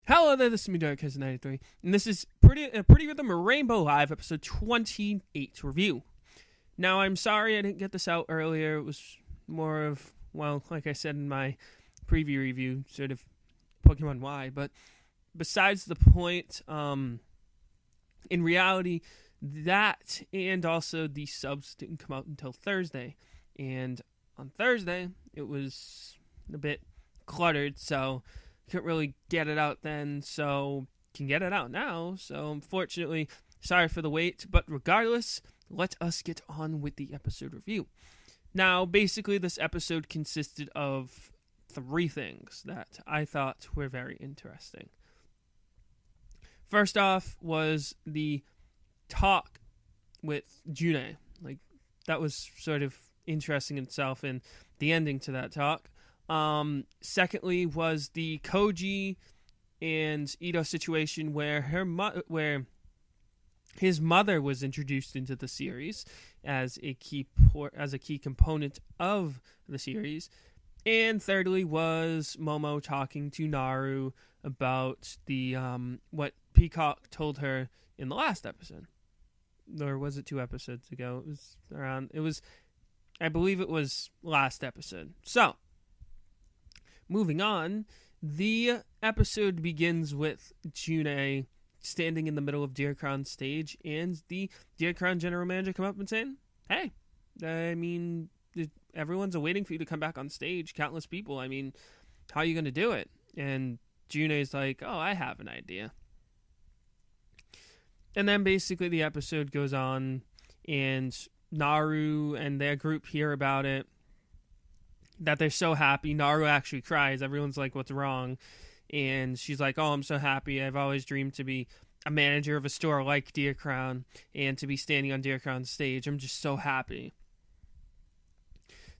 Hello there, this is me, Dark93, and this is Pretty Rhythm Rainbow Live, episode 28 review. Now, I'm sorry I didn't get this out earlier. It was more of, well, like I said in my preview review, sort of Pokemon Y, but besides the point, in reality, that and also the subs didn't come out until Thursday, and on Thursday, it was a bit cluttered, so couldn't really get it out then, so can get it out now. So unfortunately, sorry for the wait, but regardless, let us get on with the episode review. Now, basically, this episode consisted of 3 things that I thought were very interesting. First off was the talk with June. Like, that was sort of interesting in itself, and the ending to that talk. Secondly was the Koji and Ito situation where where his mother was introduced into the series as a key component of the series. And thirdly was Momo talking to Naru about the what Peacock told her in the last episode. Or was it 2 episodes ago? I believe it was last episode. So, moving on, the episode begins with June standing in the middle of Deercron's stage, and the Deercron general manager come up and saying, "Hey, I mean, everyone's waiting for you to come back on stage, countless people. I mean, how are you going to do it?" And June's like, "Oh, I have an idea." And then basically the episode goes on, and Naru and their group hear about it, that they're so happy. Naru actually cries. Everyone's like, "What's wrong?" And she's like, "Oh, I'm so happy. I've always dreamed to be a manager of a store like Deercron and to be standing on Deercron's stage. I'm just so happy."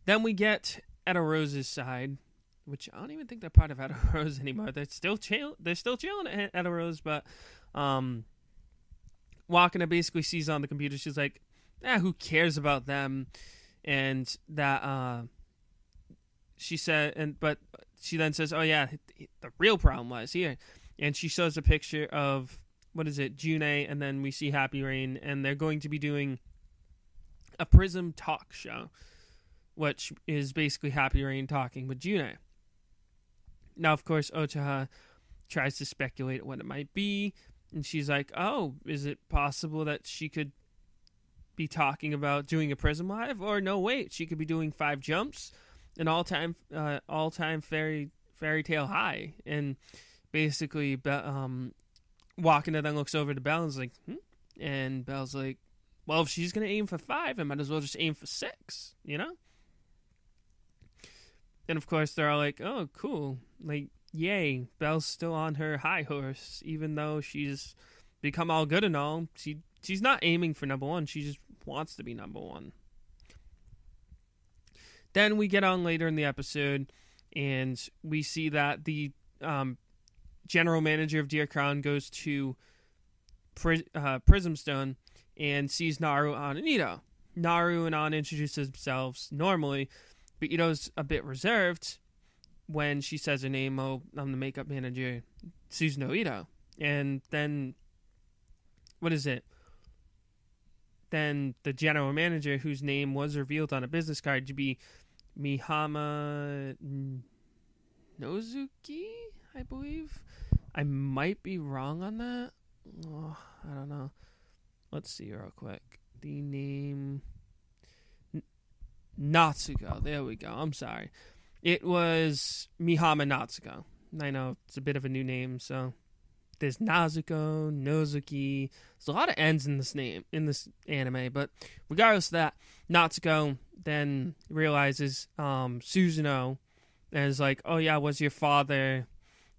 Then we get Etta Rose's side, which I don't even think they're part of Etta Rose anymore. They're still chilling at Etta Rose, but Wakana basically sees on the computer. She's like, who cares about them? And that she said, but she then says, "Oh yeah, the real problem lies here," and she shows a picture of June, and then we see Happy Rain, and they're going to be doing a Prism talk show, which is basically Happy Rain talking with June. Now, of course, Ochaha tries to speculate what it might be, and she's like, "Oh, is it possible that she could be talking about doing a Prism Live? Or no, wait, she could be doing 5 jumps, an all-time fairy tale high." And basically, Wakana then looks over to Belle and is like, And Belle's like, "Well, if she's going to aim for 5, I might as well just aim for 6, you know?" And of course, they're all like, "Oh, cool. Like, yay, Belle's still on her high horse, even though she's become all good and all. She's not aiming for number 1. She just wants to be number 1. Then we get on later in the episode, and we see that the general manager of Deercron goes to Prismstone and sees Naru, An, and Ito. Naru and An introduce themselves normally, but Ito's a bit reserved when she says her name. "Oh, I'm the makeup manager, Suzuno Ito." And then, Then the general manager, whose name was revealed on a business card to be Mihama Nozuki, I believe. I might be wrong on that. Oh, I don't know. Let's see real quick. The name... Natsuko. There we go. I'm sorry. It was Mihama Natsuko. I know it's a bit of a new name, so... There's Nazuko, Nozuki. There's a lot of N's in this anime, but regardless of that, Natsuko then realizes Suzuno and is like, "Oh yeah, was your father?"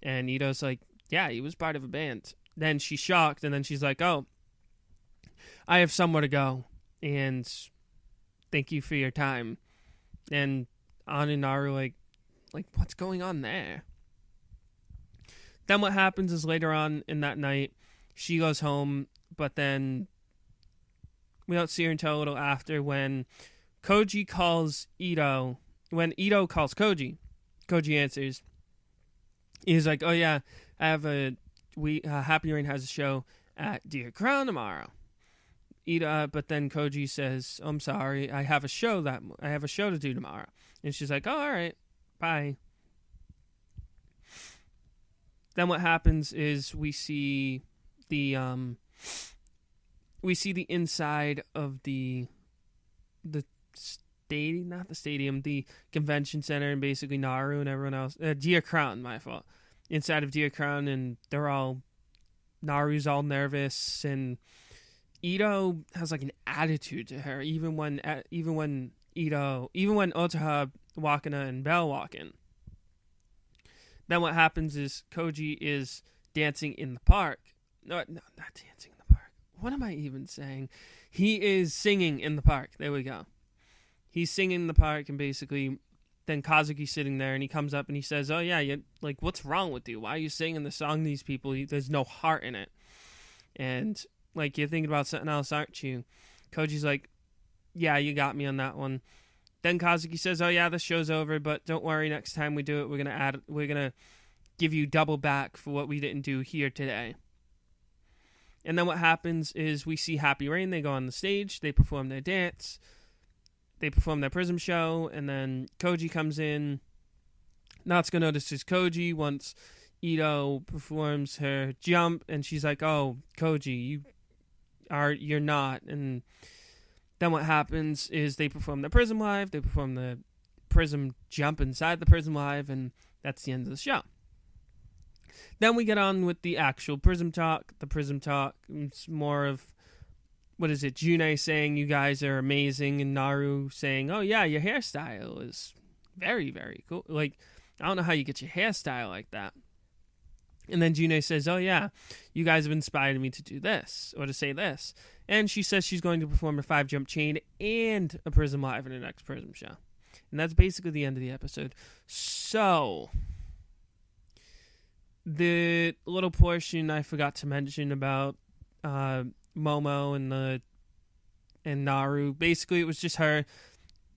And Ito's like, "Yeah, he was part of a band." Then she's shocked, and then she's like, "Oh, I have somewhere to go, and thank you for your time." And An and Naru like, what's going on there? Then what happens is later on in that night, she goes home, but then we don't see her until a little after when Koji calls Ito. When Ito calls Koji, Koji answers. He's like, "Oh yeah, Happy Rain has a show at Deer Crown tomorrow. But then Koji says, I'm sorry, I have a show to do tomorrow. And she's like, oh, all right, bye. Then what happens is we see the inside of the stadium, not the stadium, the convention center, and basically Naru and everyone else. Deer Crown, my fault. Inside of Deer Crown, and Naru's all nervous, and Ito has like an attitude to her, even when Otaha, Wakana, and Bell walk in. Then what happens is Koji is dancing in the park. No, not dancing in the park. What am I even saying? He is singing in the park. There we go. He's singing in the park, and basically, then Kazuki's sitting there, and he comes up and he says, "Oh yeah, what's wrong with you? Why are you singing the song? These people, there's no heart in it, and you're thinking about something else, aren't you?" Koji's like, "Yeah, you got me on that one." Then Kazuki says, "Oh yeah, the show's over, but don't worry. Next time we do it, we're gonna give you double back for what we didn't do here today." And then what happens is we see Happy Rain. They go on the stage. They perform their dance. They perform their Prism show, and then Koji comes in. Natsuko notices Koji once Ito performs her jump, and she's like, "Oh, Koji, you're not." And then what happens is they perform the Prism Live, they perform the Prism jump inside the Prism Live, and that's the end of the show. Then we get on with the actual Prism Talk. The Prism Talk, it's more of, Junei saying you guys are amazing, and Naru saying, "Oh yeah, your hairstyle is very, very cool. I don't know how you get your hairstyle like that." And then Junei says, "Oh yeah, you guys have inspired me to do this, or to say this." And she says she's going to perform a 5-jump chain and a Prism Live in her next Prism show. And that's basically the end of the episode. So, the little portion I forgot to mention about Momo and Naru, basically it was just her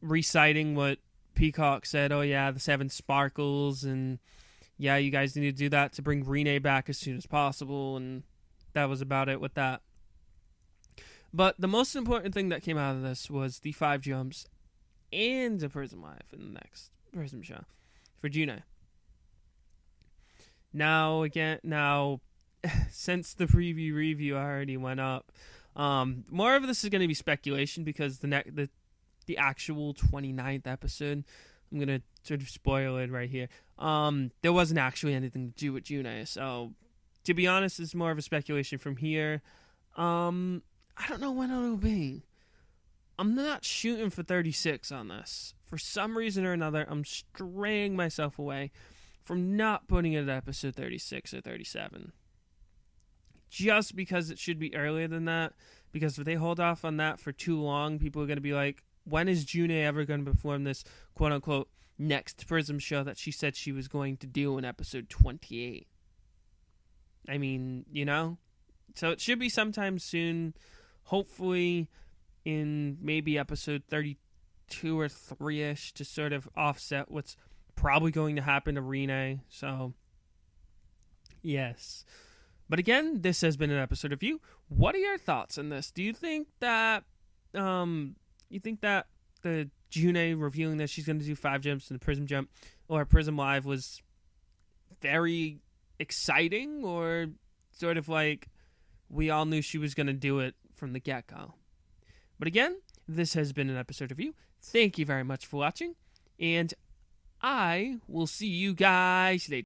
reciting what Peacock said. "Oh yeah, the 7 sparkles, and yeah, you guys need to do that to bring Rine back as soon as possible," and that was about it with that. But the most important thing that came out of this was the 5 jumps and the Prism Live in the next Prism show for Junei. Now, since the preview review already went up, more of this is going to be speculation, because the actual 29th episode, I'm going to sort of spoil it right here, there wasn't actually anything to do with Junei. So, to be honest, it's more of a speculation from here. I don't know when it'll be. I'm not shooting for 36 on this. For some reason or another, I'm straying myself away from not putting it at episode 36 or 37. Just because it should be earlier than that. Because if they hold off on that for too long, people are going to be like, when is Junei ever going to perform this quote-unquote next Prism show that she said she was going to do in episode 28? I mean, So it should be sometime soon. Hopefully in maybe episode 32 or 3-ish, to sort of offset what's probably going to happen to Rine. So, yes. But again, this has been an episode of You. What are your thoughts on this? Do you think that the Junei revealing that she's going to do 5 jumps in the Prism jump or Prism Live was very exciting, or sort of like we all knew she was going to do it from the get-go? But again, this has been an episode of You. Thank you very much for watching, and I will see you guys later.